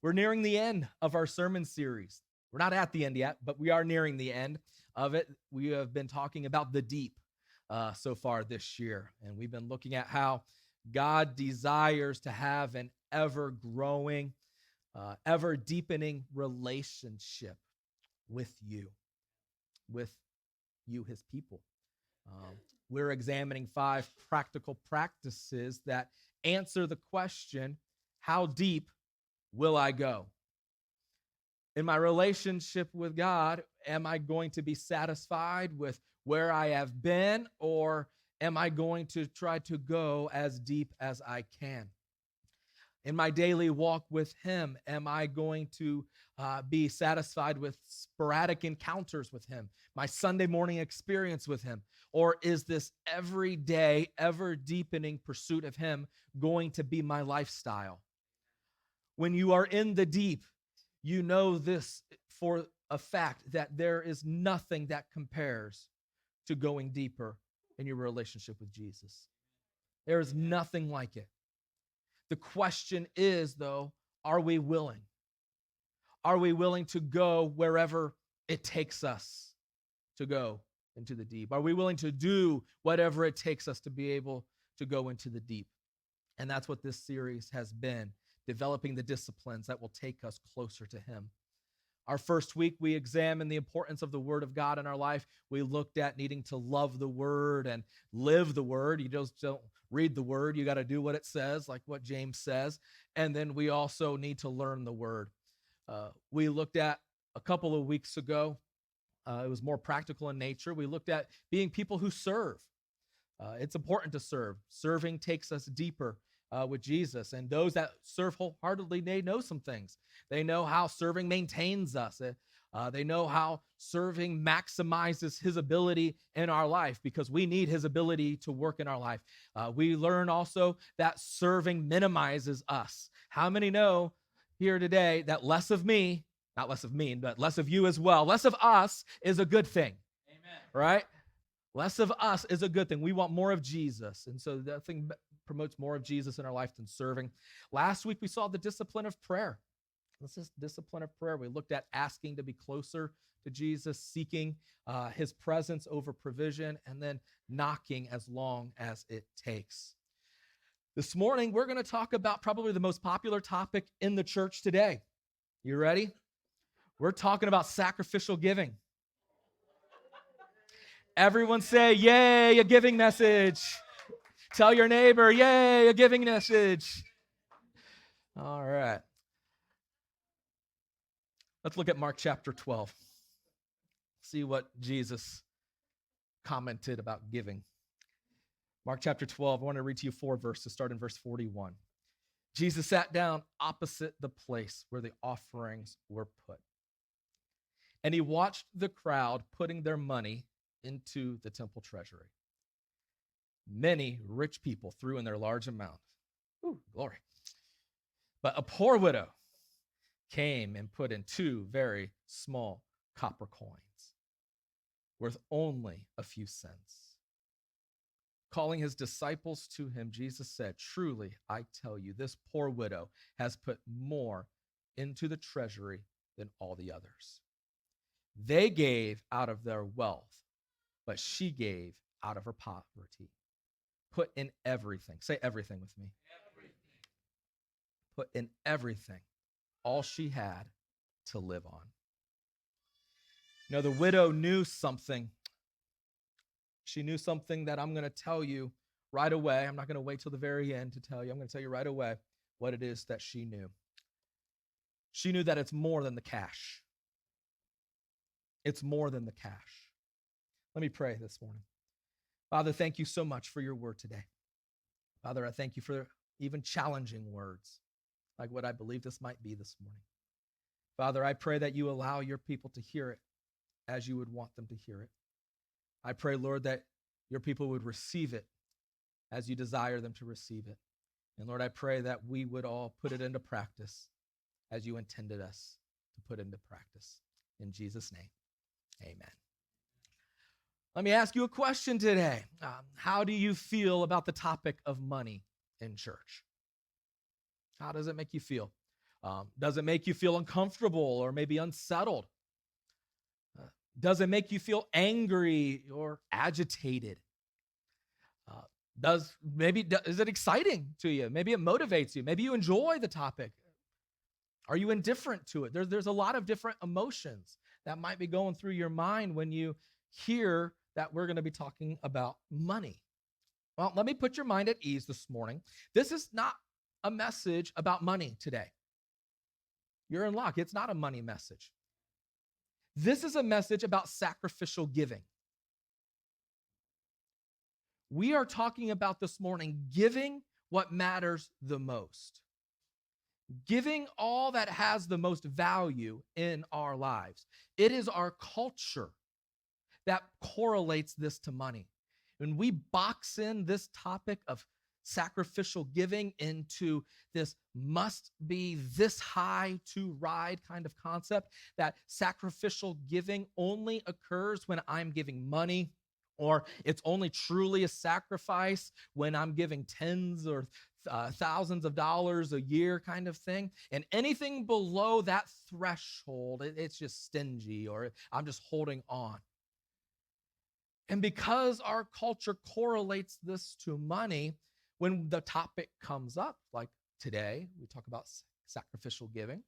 We're nearing the end of our sermon series. We're not at the end yet, but we are nearing the end of it. We have been talking about the deep so far this year, and we've been looking at how God desires to have an ever-growing, ever-deepening relationship with you, his people. We're examining 5 practical practices that answer the question, how deep will I go? In my relationship with God, am I going to be satisfied with where I have been, or am I going to try to go as deep as I can? In my daily walk with him, am I going to be satisfied with sporadic encounters with him, my Sunday morning experience with him? Or is this everyday, ever-deepening pursuit of him going to be my lifestyle? When you are in the deep, you know this for a fact, that there is nothing that compares to going deeper in your relationship with Jesus. There is nothing like it. The question is, though, are we willing? Are we willing to go wherever it takes us to go into the deep? Are we willing to do whatever it takes us to be able to go into the deep? And that's what this series has been, developing the disciplines that will take us closer to him. Our first week, we examined the importance of the Word of God in our life. We looked at needing to love the Word and live the Word. You just don't read the Word. You got to do what it says, like what James says. And then we also need to learn the Word. We looked at a couple of weeks ago, it was more practical in nature. We looked at being people who serve. It's important to serve. Serving takes us deeper with Jesus. And those that serve wholeheartedly, they know some things. They know how serving maintains us. They know how serving maximizes his ability in our life, because we need his ability to work in our life. We learn also that serving minimizes us. How many know here today that less of me, not less of me, but less of you as well, less of us is a good thing? Amen. Right? Less of us is a good thing. We want more of Jesus. And so that thing promotes more of Jesus in our life than serving. Last week, we saw the discipline of prayer. This is discipline of prayer. We looked at asking to be closer to Jesus, seeking his presence over provision, and then knocking as long as it takes. This morning, we're going to talk about probably the most popular topic in the church today. You ready? We're talking about sacrificial giving. Everyone say, yay, a giving message. Tell your neighbor, yay, a giving message. All right. Let's look at Mark chapter 12. See what Jesus commented about giving. Mark chapter 12, I want to read to you 4 verses, start in verse 41. Jesus sat down opposite the place where the offerings were put. And he watched the crowd putting their money into the temple treasury. Many rich people threw in their large amount. Ooh, glory. But a poor widow came and put in 2 very small copper coins, worth only a few cents. Calling his disciples to him, Jesus said, truly, I tell you, this poor widow has put more into the treasury than all the others. They gave out of their wealth, but she gave out of her poverty. Put in everything. Say everything with me. Everything. Put in everything, all she had to live on. You know, the widow knew something. She knew something that I'm going to tell you right away. I'm not going to wait till the very end to tell you. I'm going to tell you right away what it is that she knew. She knew that it's more than the cash. It's more than the cash. Let me pray this morning. Father, thank you so much for your word today. Father, I thank you for even challenging words like what I believe this might be this morning. Father, I pray that you allow your people to hear it as you would want them to hear it. I pray, Lord, that your people would receive it as you desire them to receive it. And Lord, I pray that we would all put it into practice as you intended us to put into practice. In Jesus' name, amen. Let me ask you a question today. How do you feel about the topic of money in church? How does it make you feel? Does it make you feel uncomfortable or maybe unsettled? Does it make you feel angry or agitated? Is it exciting to you? Maybe it motivates you. Maybe you enjoy the topic. Are you indifferent to it? There's a lot of different emotions that might be going through your mind when you hear that we're going to be talking about money. Well, let me put your mind at ease this morning. This is not a message about money today. You're in luck. It's not a money message. This is a message about sacrificial giving. We are talking about this morning giving what matters the most. Giving all that has the most value in our lives. It is our culture that correlates this to money. When we box in this topic of sacrificial giving into this must be this high to ride kind of concept, that sacrificial giving only occurs when I'm giving money, or it's only truly a sacrifice when I'm giving tens or thousands of dollars a year kind of thing. And anything below that threshold, it's just stingy, or I'm just holding on. And because our culture correlates this to money, when the topic comes up, like today, we talk about sacrificial giving,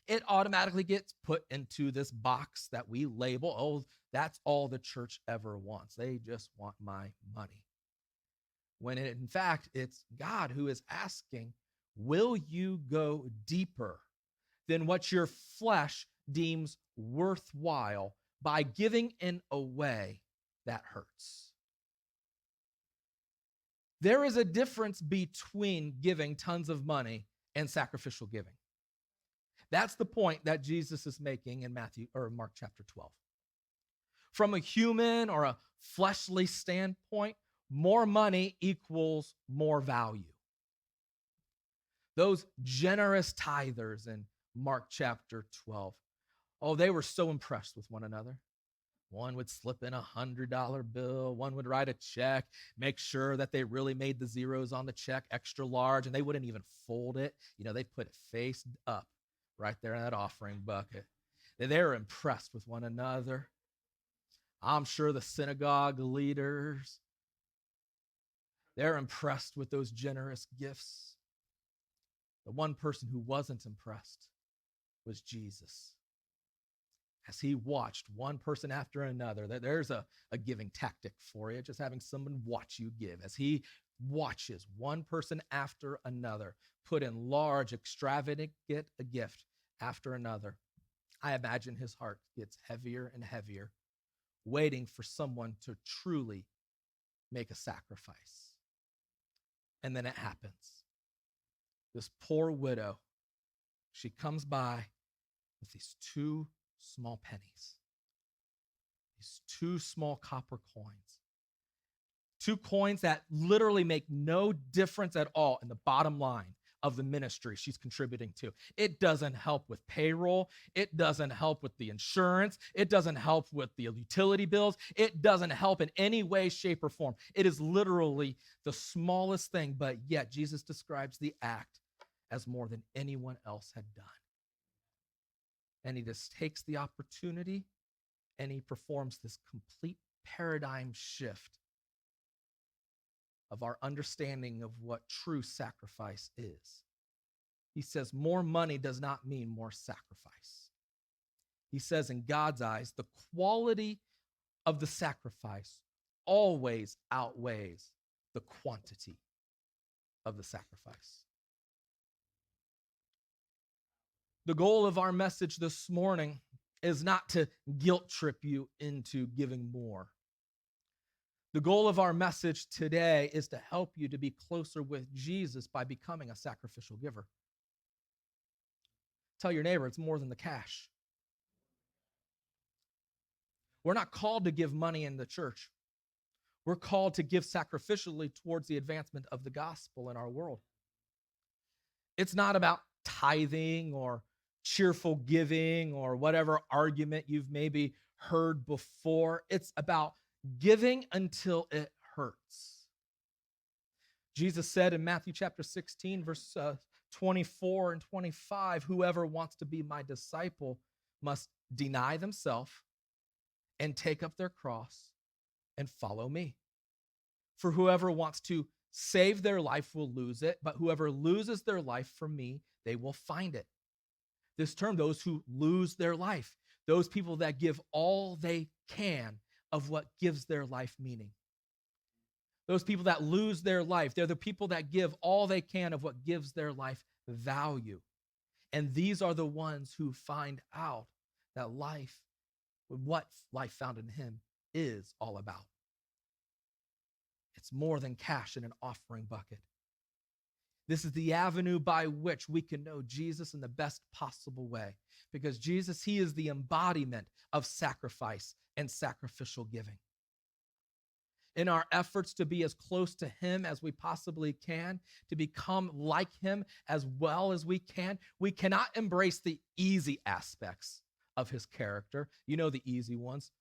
it automatically gets put into this box that we label, oh, that's all the church ever wants. They just want my money. When in fact, it's God who is asking, will you go deeper than what your flesh deems worthwhile by giving in a way that hurts? There is a difference between giving tons of money and sacrificial giving. That's the point that Jesus is making in Mark chapter 12. From a human or a fleshly standpoint, more money equals more value. Those generous tithers in Mark chapter 12, oh, they were so impressed with one another. One would slip in $100 bill. One would write a check, make sure that they really made the zeros on the check extra large, and they wouldn't even fold it. They'd put it face up right there in that offering bucket. They were impressed with one another. I'm sure the synagogue leaders, they're impressed with those generous gifts. The one person who wasn't impressed was Jesus. As he watched one person after another, there's a giving tactic for you, just having someone watch you give. As he watches one person after another put in large, extravagant gift after another, I imagine his heart gets heavier and heavier, waiting for someone to truly make a sacrifice. And then it happens. This poor widow, she comes by with these two small pennies, these two small copper coins, 2 coins that literally make no difference at all in the bottom line of the ministry she's contributing to. It doesn't help with payroll. It doesn't help with the insurance. It doesn't help with the utility bills. It doesn't help in any way, shape, or form. It is literally the smallest thing, but yet Jesus describes the act as more than anyone else had done. And he just takes the opportunity and he performs this complete paradigm shift of our understanding of what true sacrifice is. He says more money does not mean more sacrifice. He says in God's eyes, the quality of the sacrifice always outweighs the quantity of the sacrifice. The goal of our message this morning is not to guilt trip you into giving more. The goal of our message today is to help you to be closer with Jesus by becoming a sacrificial giver. Tell your neighbor it's more than the cash. We're not called to give money in the church. We're called to give sacrificially towards the advancement of the gospel in our world. It's not about tithing or cheerful giving or whatever argument you've maybe heard before. It's about giving until it hurts. Jesus said in Matthew chapter 16, verse 24 and 25, whoever wants to be my disciple must deny themselves and take up their cross and follow me. For whoever wants to save their life will lose it, but whoever loses their life for me, they will find it. This term, those who lose their life, those people that give all they can of what gives their life meaning. Those people that lose their life, they're the people that give all they can of what gives their life value. And these are the ones who find out that life, what life found in him is all about. It's more than cash in an offering bucket. This is the avenue by which we can know Jesus in the best possible way. Because Jesus, he is the embodiment of sacrifice and sacrificial giving. In our efforts to be as close to him as we possibly can, to become like him as well as we can, we cannot embrace the easy aspects of his character. You know, the easy ones.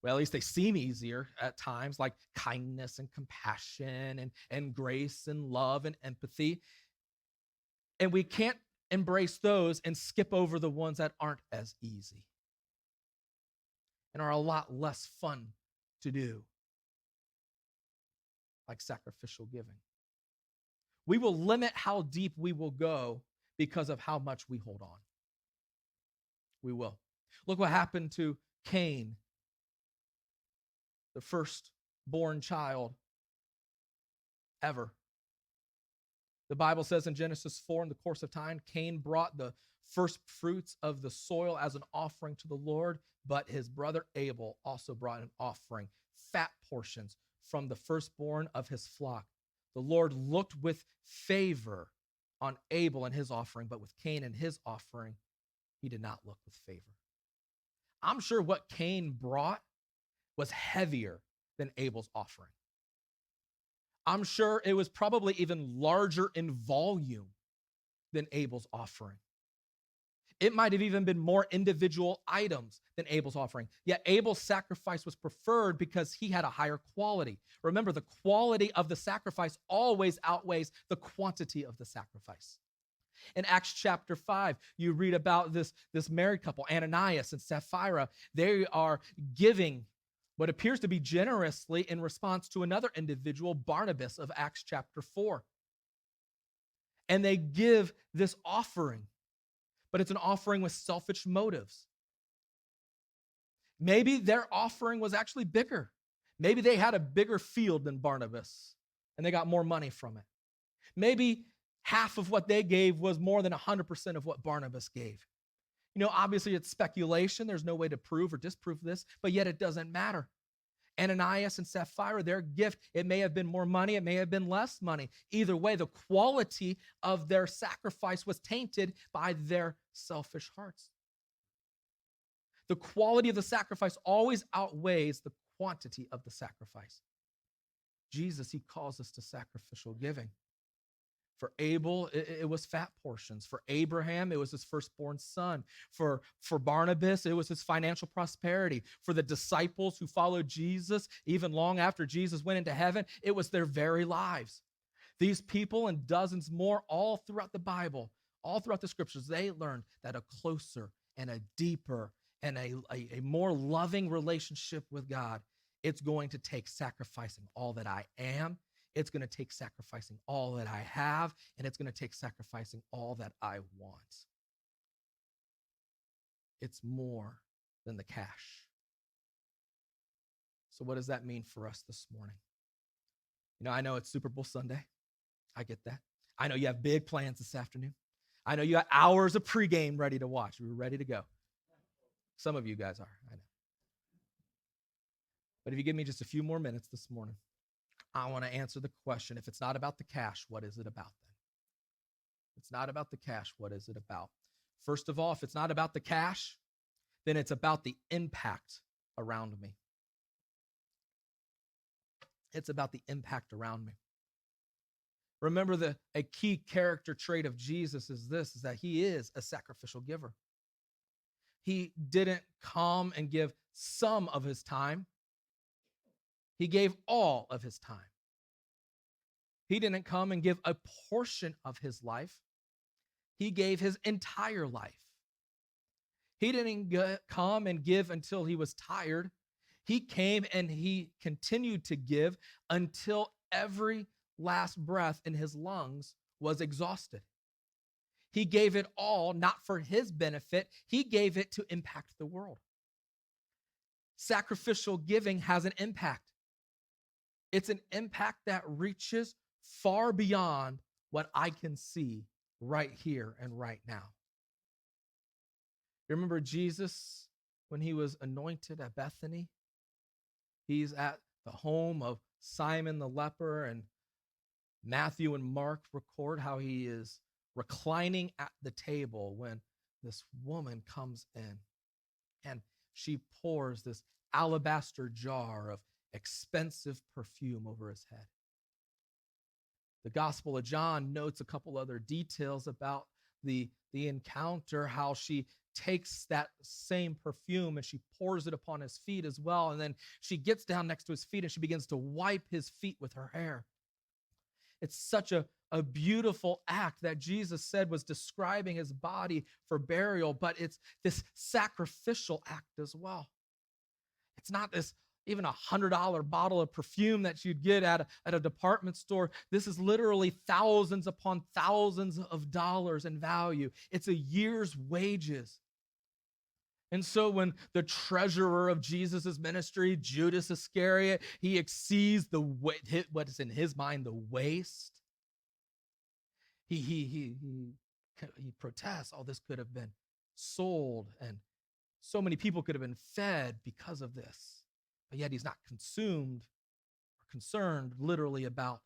Well, at least they seem easier at times, like kindness and compassion and grace and love and empathy. And we can't embrace those and skip over the ones that aren't as easy and are a lot less fun to do, like sacrificial giving. We will limit how deep we will go because of how much we hold on. We will. Look what happened to Cain, the firstborn child ever. The Bible says in Genesis 4, in the course of time, Cain brought the first fruits of the soil as an offering to the Lord, but his brother Abel also brought an offering, fat portions from the firstborn of his flock. The Lord looked with favor on Abel and his offering, but with Cain and his offering, he did not look with favor. I'm sure what Cain brought was heavier than Abel's offering. I'm sure it was probably even larger in volume than Abel's offering. It might have even been more individual items than Abel's offering. Yet Abel's sacrifice was preferred because he had a higher quality. Remember, the quality of the sacrifice always outweighs the quantity of the sacrifice. In Acts chapter 5, you read about this married couple, Ananias and Sapphira. They are giving what appears to be generously in response to another individual, Barnabas of Acts chapter 4. And they give this offering, but it's an offering with selfish motives. Maybe their offering was actually bigger. Maybe they had a bigger field than Barnabas, and they got more money from it. Maybe half of what they gave was more than 100% of what Barnabas gave. You know, obviously it's speculation. There's no way to prove or disprove this, but yet it doesn't matter. Ananias and Sapphira, their gift, it may have been more money, it may have been less money. Either way, the quality of their sacrifice was tainted by their selfish hearts. The quality of the sacrifice always outweighs the quantity of the sacrifice. Jesus, he calls us to sacrificial giving. For Abel, it was fat portions. For Abraham, it was his firstborn son. For Barnabas, it was his financial prosperity. For the disciples who followed Jesus, even long after Jesus went into heaven, it was their very lives. These people and dozens more all throughout the Bible, all throughout the scriptures, they learned that a closer and a deeper and a more loving relationship with God, it's going to take sacrificing all that I am. It's going to take sacrificing all that I have, and it's going to take sacrificing all that I want. It's more than the cash. So what does that mean for us this morning? You know, I know it's Super Bowl Sunday. I get that. I know you have big plans this afternoon. I know you got hours of pregame ready to watch. We're ready to go. Some of you guys are, I know. But if you give me just a few more minutes this morning, I want to answer the question, if it's not about the cash, what is it about then? If it's not about the cash, what is it about? First of all, if it's not about the cash, then it's about the impact around me. It's about the impact around me. Remember, a key character trait of Jesus is this, is that he is a sacrificial giver. He didn't come and give some of his time. He gave all of his time. He didn't come and give a portion of his life. He gave his entire life. He didn't come and give until he was tired. He came and he continued to give until every last breath in his lungs was exhausted. He gave it all, not for his benefit. He gave it to impact the world. Sacrificial giving has an impact. It's an impact that reaches far beyond what I can see right here and right now. You remember Jesus when he was anointed at Bethany? He's at the home of Simon the leper, and Matthew and Mark record how he is reclining at the table when this woman comes in and she pours this alabaster jar of expensive perfume over his head. The Gospel of John notes a couple other details about the encounter, how she takes that same perfume and she pours it upon his feet as well. And then she gets down next to his feet and she begins to wipe his feet with her hair. It's such a beautiful act that Jesus said was describing his body for burial, but it's this sacrificial act as well. It's not this even $100 bottle of perfume that you'd get at a department store. This is literally thousands upon thousands of dollars in value. It's a year's wages. And so when the treasurer of Jesus' ministry, Judas Iscariot, he exceeds what is in his mind the waste. He protests, oh, this could have been sold and so many people could have been fed because of this. But yet he's not consumed or concerned literally about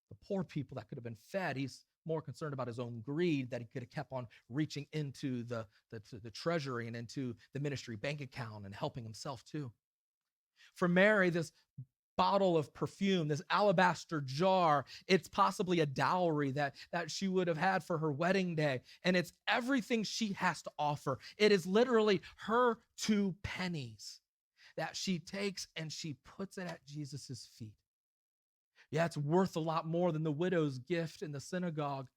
the poor people that could have been fed. He's more concerned about his own greed that he could have kept on reaching into the treasury and into the ministry bank account and helping himself too. For Mary, this bottle of perfume, this alabaster jar, it's possibly a dowry that she would have had for her wedding day. And it's everything she has to offer. It is literally her 2 pennies that she takes and she puts it at Jesus' feet. Yeah, it's worth a lot more than the widow's gift in the synagogue,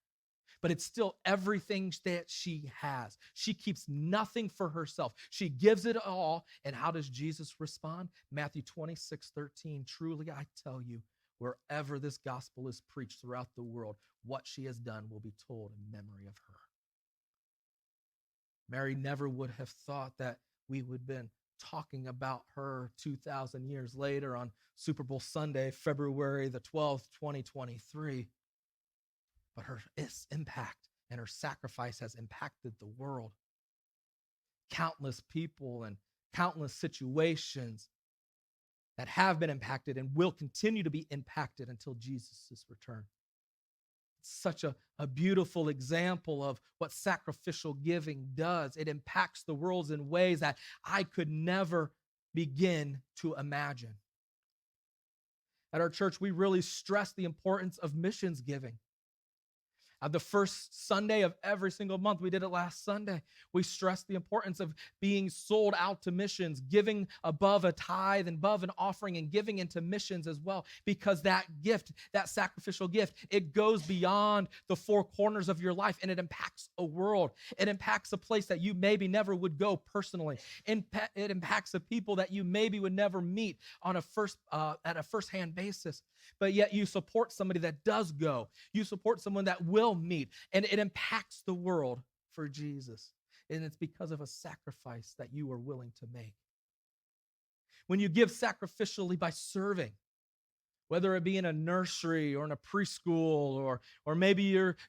but it's still everything that she has. She keeps nothing for herself. She gives it all. And how does Jesus respond? Matthew 26:13. Truly, I tell you, wherever this gospel is preached throughout the world, what she has done will be told in memory of her. Mary never would have thought that we would have been talking about her 2,000 years later on Super Bowl Sunday, February the 12th, 2023. But her impact and her sacrifice has impacted the world. Countless people and countless situations that have been impacted and will continue to be impacted until Jesus' return. It's such a beautiful example of what sacrificial giving does. It impacts the world in ways that I could never begin to imagine. At our church, we really stress the importance of missions giving. The first Sunday of every single month, we did it last Sunday, we stressed the importance of being sold out to missions, giving above a tithe and above an offering and giving into missions as well, because that gift, that sacrificial gift, it goes beyond the 4 corners of your life and it impacts a world. It impacts a place that you maybe never would go personally. It impacts the people that you maybe would never meet on at a first-hand basis, but yet you support somebody that does go. You support someone that will meet, and it impacts the world for Jesus. And it's because of a sacrifice that you are willing to make. When you give sacrificially by serving, whether it be in a nursery or in a preschool, or maybe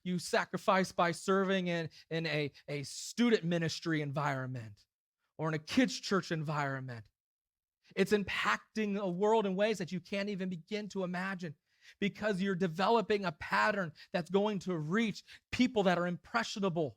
you sacrifice by serving in a student ministry environment or in a kids' church environment, it's impacting a world in ways that you can't even begin to imagine, because you're developing a pattern that's going to reach people that are impressionable,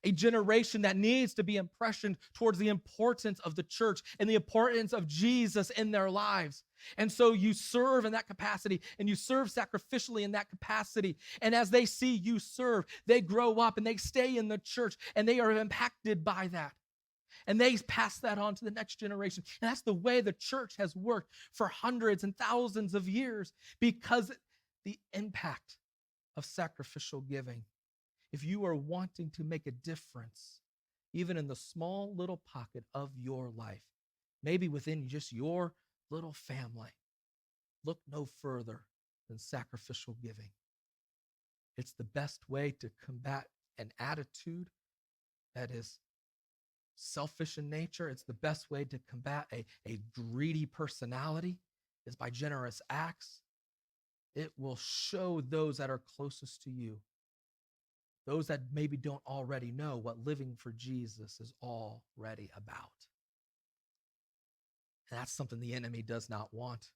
a generation that needs to be impressioned towards the importance of the church and the importance of Jesus in their lives. And so you serve in that capacity, and you serve sacrificially in that capacity. And as they see you serve, they grow up and they stay in the church, and they are impacted by that. And they pass that on to the next generation. And that's the way the church has worked for hundreds and thousands of years, because the impact of sacrificial giving if you are wanting to make a difference, even in the small little pocket of your life, maybe within just your little family, look no further than sacrificial giving. It's the best way to combat an attitude that is selfish in nature. It's the best way to combat a greedy personality is by generous acts. It will show those that are closest to you, those that maybe don't already know what living for Jesus is already about. And that's something the enemy does not want.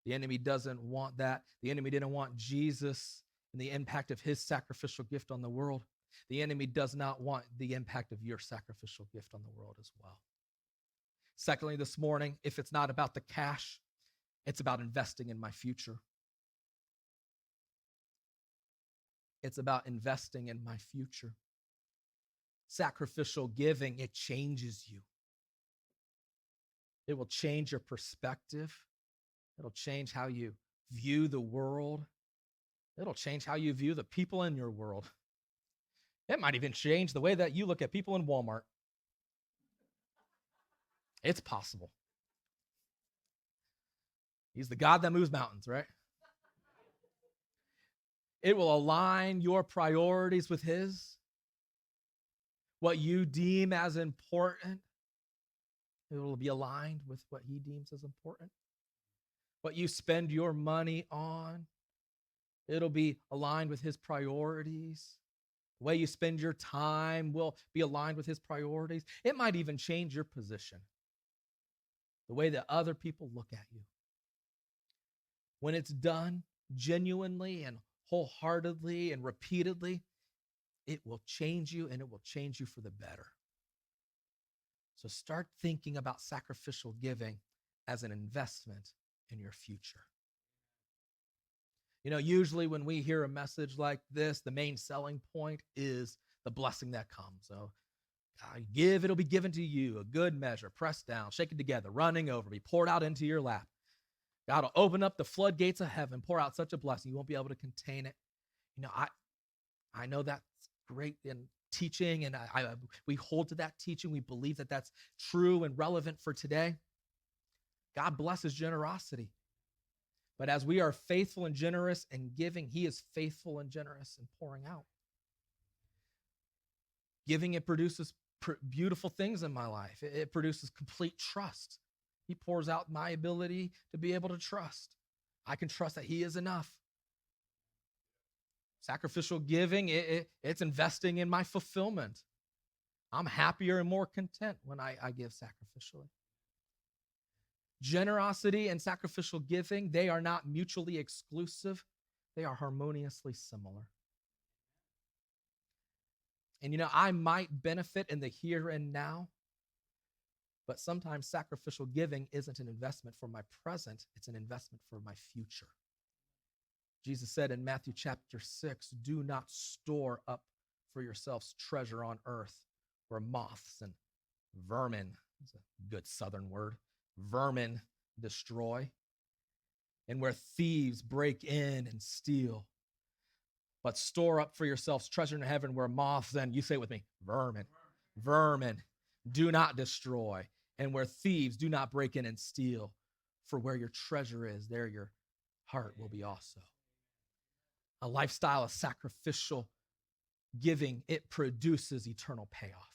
The enemy doesn't want that. The enemy didn't want Jesus and the impact of his sacrificial gift on the world. The enemy does not want the impact of your sacrificial gift on the world as well. Secondly, this morning, if it's not about the cash, it's about investing in my future. It's about investing in my future. Sacrificial giving, it changes you. It will change your perspective. It'll change how you view the world. It'll change how you view the people in your world. It might even change the way that you look at people in Walmart. It's possible. He's the God that moves mountains, right? It will align your priorities with his. What you deem as important, it will be aligned with what he deems as important. What you spend your money on, it'll be aligned with his priorities. The way you spend your time will be aligned with his priorities. It might even change your position, the way that other people look at you. When it's done genuinely and wholeheartedly and repeatedly, it will change you, and it will change you for the better. So start thinking about sacrificial giving as an investment in your future. You know, usually when we hear a message like this, the main selling point is the blessing that comes. So give, it'll be given to you, a good measure, pressed down, shaken together, running over, be poured out into your lap. God will open up the floodgates of heaven, pour out such a blessing, you won't be able to contain it. You know, I know that's great in teaching, and we hold to that teaching. We believe that that's true and relevant for today. God blesses generosity. But as we are faithful and generous in giving, he is faithful and generous in pouring out. Giving, it produces beautiful things in my life. It produces complete trust. He pours out my ability to be able to trust. I can trust that he is enough. Sacrificial giving, it's investing in my fulfillment. I'm happier and more content when I give sacrificially. Generosity and sacrificial giving, they are not mutually exclusive. They are harmoniously similar. And you know, I might benefit in the here and now, but sometimes sacrificial giving isn't an investment for my present, it's an investment for my future. Jesus said in Matthew chapter 6, do not store up for yourselves treasure on earth where moths and vermin, that's a good southern word, vermin destroy, and where thieves break in and steal. But store up for yourselves treasure in heaven where moths and, you say it with me, vermin do not destroy, and where thieves do not break in and steal. For where your treasure is, there your heart will be also. A lifestyle of sacrificial giving, it produces eternal payoff.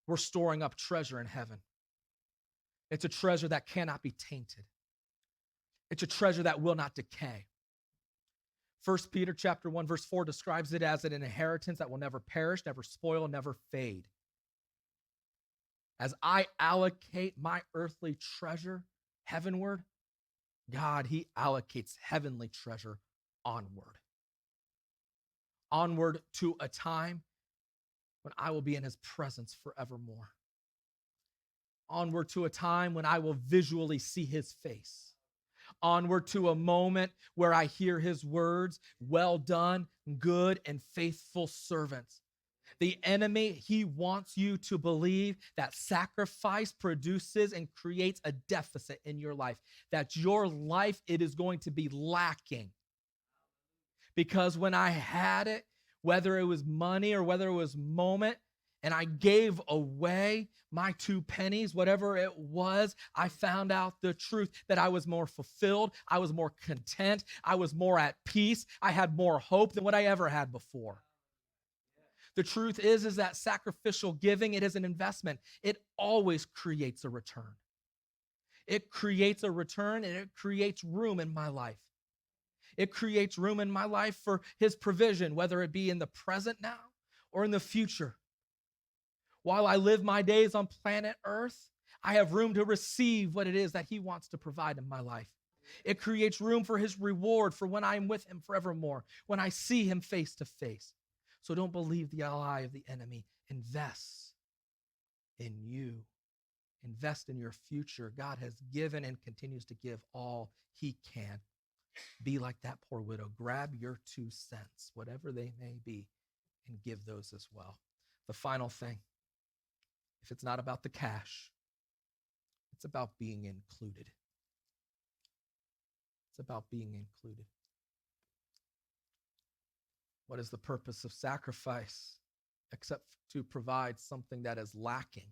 We're storing up treasure in heaven. It's a treasure that cannot be tainted. It's a treasure that will not decay. 1 Peter chapter 1, verse 4 describes it as an inheritance that will never perish, never spoil, never fade. As I allocate my earthly treasure heavenward, God, he allocates heavenly treasure onward. Onward to a time when I will be in his presence forevermore. Onward to a time when I will visually see his face. Onward to a moment where I hear his words, well done, good and faithful servant. The enemy, he wants you to believe that sacrifice produces and creates a deficit in your life, that your life, it is going to be lacking. Because when I had it, whether it was money or whether it was moment, and I gave away my 2 pennies, whatever it was, I found out the truth that I was more fulfilled, I was more content, I was more at peace, I had more hope than what I ever had before. The truth is that sacrificial giving, it is an investment. It always creates a return. It creates a return, and it creates room in my life. It creates room in my life for his provision, whether it be in the present now or in the future. While I live my days on planet Earth, I have room to receive what it is that he wants to provide in my life. It creates room for his reward for when I am with him forevermore, when I see him face to face. So don't believe the lie of the enemy. Invest in you. Invest in your future. God has given and continues to give all he can. Be like that poor widow. Grab your 2 cents, whatever they may be, and give those as well. The final thing, if it's not about the cash, it's about being included. It's about being included. What is the purpose of sacrifice except to provide something that is lacking?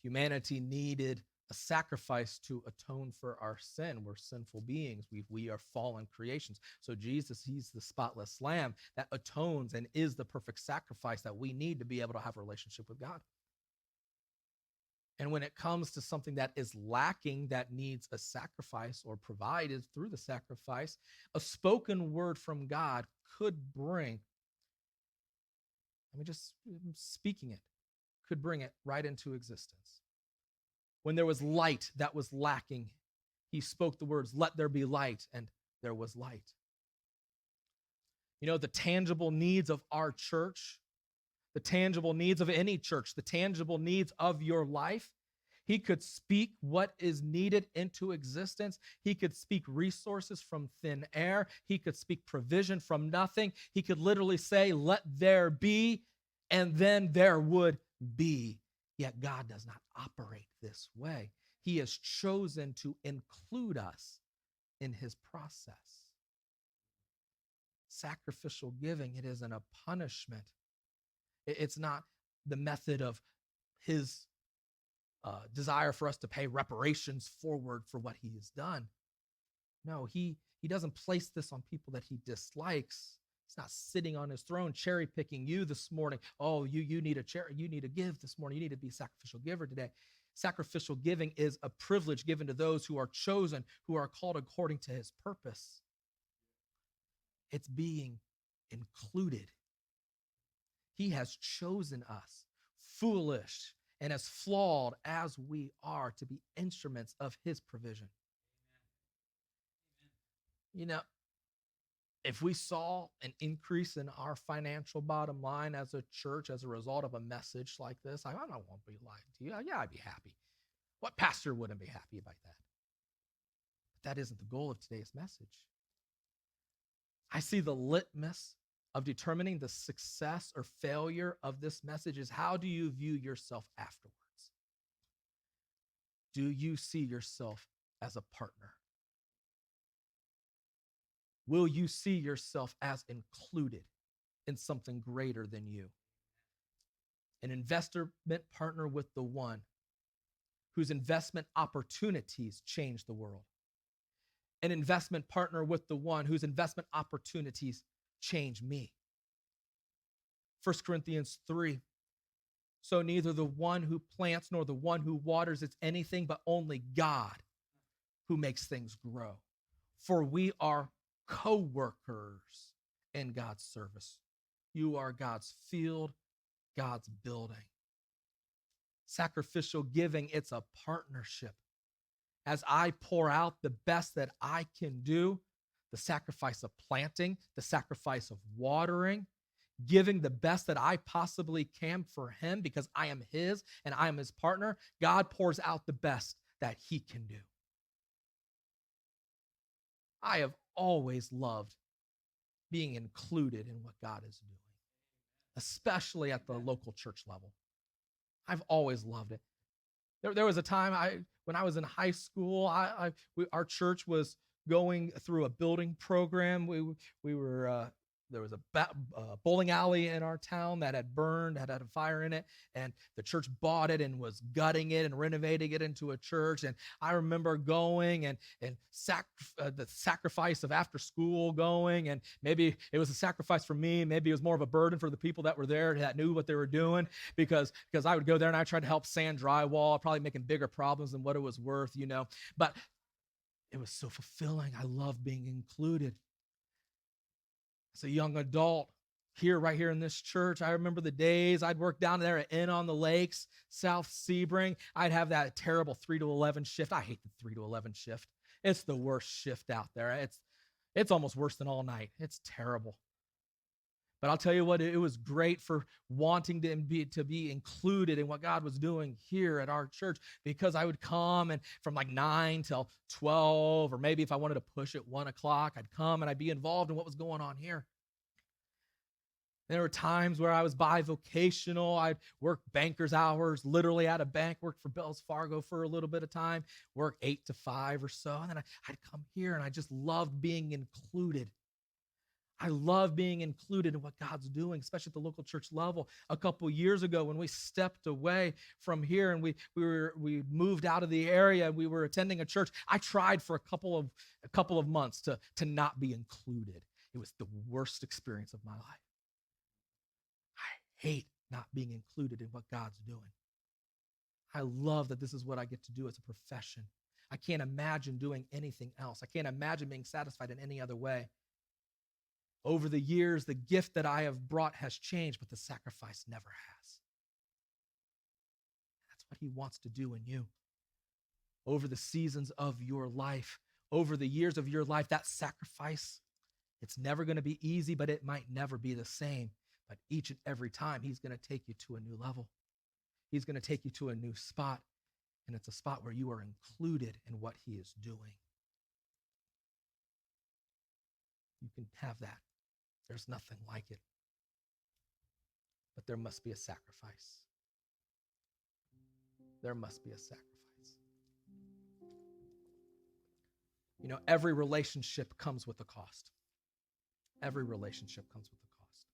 Humanity needed a sacrifice to atone for our sin. We're sinful beings. We are fallen creations. So Jesus, he's the spotless lamb that atones and is the perfect sacrifice that we need to be able to have a relationship with God. And when it comes to something that is lacking, that needs a sacrifice or provided through the sacrifice, a spoken word from God could bring, speaking it, could bring it right into existence. When there was light that was lacking, he spoke the words, "Let there be light," and there was light. You know, the tangible needs of our church, the tangible needs of any church, the tangible needs of your life, he could speak what is needed into existence. He could speak resources from thin air. He could speak provision from nothing. He could literally say, "Let there be," and then there would be. Yet God does not operate this way. He has chosen to include us in his process. Sacrificial giving, it isn't a punishment. It's not the method of his desire for us to pay reparations forward for what he has done. No, he doesn't place this on people that he dislikes. He's not sitting on his throne cherry picking you this morning. Oh, you need you need to give this morning. You need to be a sacrificial giver today. Sacrificial giving is a privilege given to those who are chosen, who are called according to his purpose. It's being included. He has chosen us, foolish and as flawed as we are, to be instruments of his provision. You know, if we saw an increase in our financial bottom line as a church as a result of a message like this, I don't want to be lying to you. Yeah, I'd be happy. What pastor wouldn't be happy about that? But that isn't the goal of today's message. I see the litmus of determining the success or failure of this message is, how do you view yourself afterwards? Do you see yourself as a partner? Will you see yourself as included in something greater than you? An investment partner with the one whose investment opportunities change the world. An investment partner with the one whose investment opportunities change me. 1 Corinthians 3. So neither the one who plants nor the one who waters is anything, but only God who makes things grow. For we are co-workers in God's service. You are God's field, God's building. Sacrificial giving, it's a partnership. As I pour out the best that I can do, the sacrifice of planting, the sacrifice of watering, giving the best that I possibly can for him because I am his and I am his partner, God pours out the best that he can do. I have always loved being included in what God is doing, especially at the local church level. I've always loved it. There was a time when I was in high school, our church was going through a building program. We were There was a bowling alley in our town that had burned, had a fire in it, and the church bought it and was gutting it and renovating it into a church. And I remember going and the sacrifice of after school going, and maybe it was a sacrifice for me, maybe it was more of a burden for the people that were there that knew what they were doing, because I would go there and I tried to help sand drywall, probably making bigger problems than what it was worth, But it was so fulfilling. I love being included. As a young adult, right here in this church, I remember the days I'd work down there at Inn on the Lakes, South Sebring. I'd have that terrible 3 to 11 shift. I hate the 3 to 11 shift. It's the worst shift out there. It's almost worse than all night. It's terrible. But I'll tell you what, it was great for wanting to be included in what God was doing here at our church, because I would come and from like 9 till 12, or maybe if I wanted to push it 1 o'clock, I'd come and I'd be involved in what was going on here. There were times where I was bivocational. I'd work banker's hours, literally at a bank, worked for Wells Fargo for a little bit of time, work 8 to 5 or so. And then I'd come here and I just loved being included. I love being included in what God's doing, especially at the local church level. A couple years ago, when we stepped away from here and we moved out of the area and we were attending a church, I tried for a couple of months to not be included. It was the worst experience of my life. I hate not being included in what God's doing. I love that this is what I get to do as a profession. I can't imagine doing anything else. I can't imagine being satisfied in any other way. Over the years, the gift that I have brought has changed, but the sacrifice never has. That's what he wants to do in you. Over the seasons of your life, over the years of your life, that sacrifice, it's never going to be easy, but it might never be the same. But each and every time, he's going to take you to a new level. He's going to take you to a new spot, and it's a spot where you are included in what he is doing. You can have that. There's nothing like it. But there must be a sacrifice. There must be a sacrifice. Every relationship comes with a cost. Every relationship comes with a cost.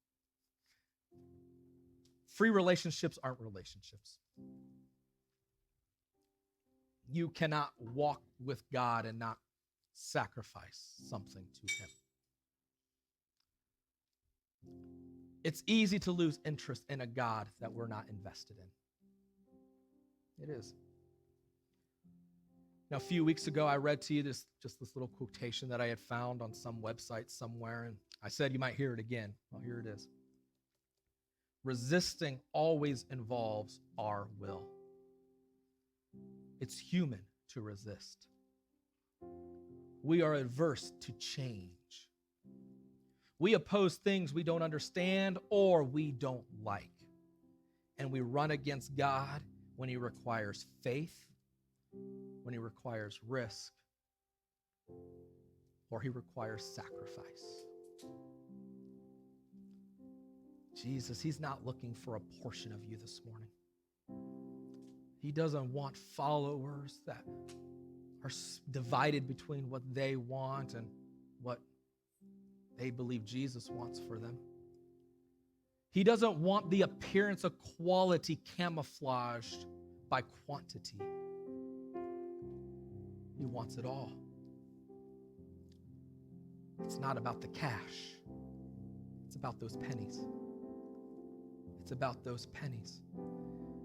Free relationships aren't relationships. You cannot walk with God and not sacrifice something to him. It's easy to lose interest in a God that we're not invested in. It is. Now, a few weeks ago, I read to you this little quotation that I had found on some website somewhere, and I said you might hear it again. Well, here it is. Resisting always involves our will. It's human to resist. We are averse to change. We oppose things we don't understand or we don't like. And we run against God when he requires faith, when he requires risk, or he requires sacrifice. Jesus, he's not looking for a portion of you this morning. He doesn't want followers that are divided between what they want and what they believe Jesus wants for them. He doesn't want the appearance of quality camouflaged by quantity. He wants it all. It's not about the cash. It's about those pennies. It's about those pennies.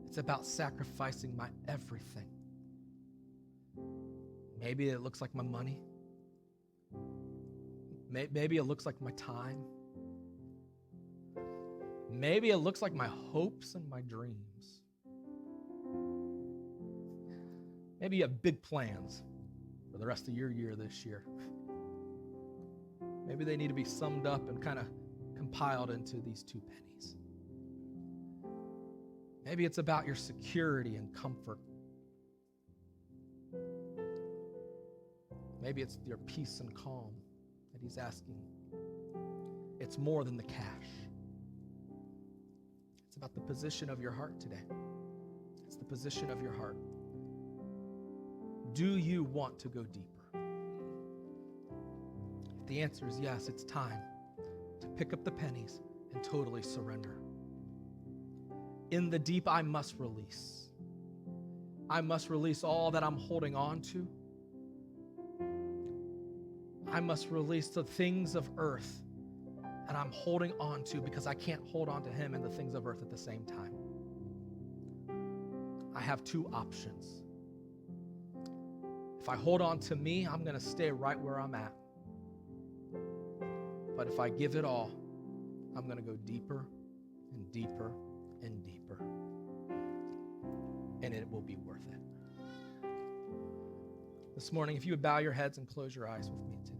It's about sacrificing my everything. Maybe it looks like my money. Maybe it looks like my time. Maybe it looks like my hopes and my dreams. Maybe you have big plans for the rest of your year this year. Maybe they need to be summed up and kind of compiled into these 2 pennies. Maybe it's about your security and comfort. Maybe it's your peace and calm that he's asking. It's more than the cash. It's about the position of your heart today. It's the position of your heart. Do you want to go deeper? If the answer is yes, it's time to pick up the pennies and totally surrender. In the deep, I must release. I must release all that I'm holding on to. I must release the things of earth that I'm holding on to because I can't hold on to him and the things of earth at the same time. I have two options. If I hold on to me, I'm going to stay right where I'm at. But if I give it all, I'm going to go deeper and deeper and deeper. And it will be worth it. This morning, if you would bow your heads and close your eyes with me today.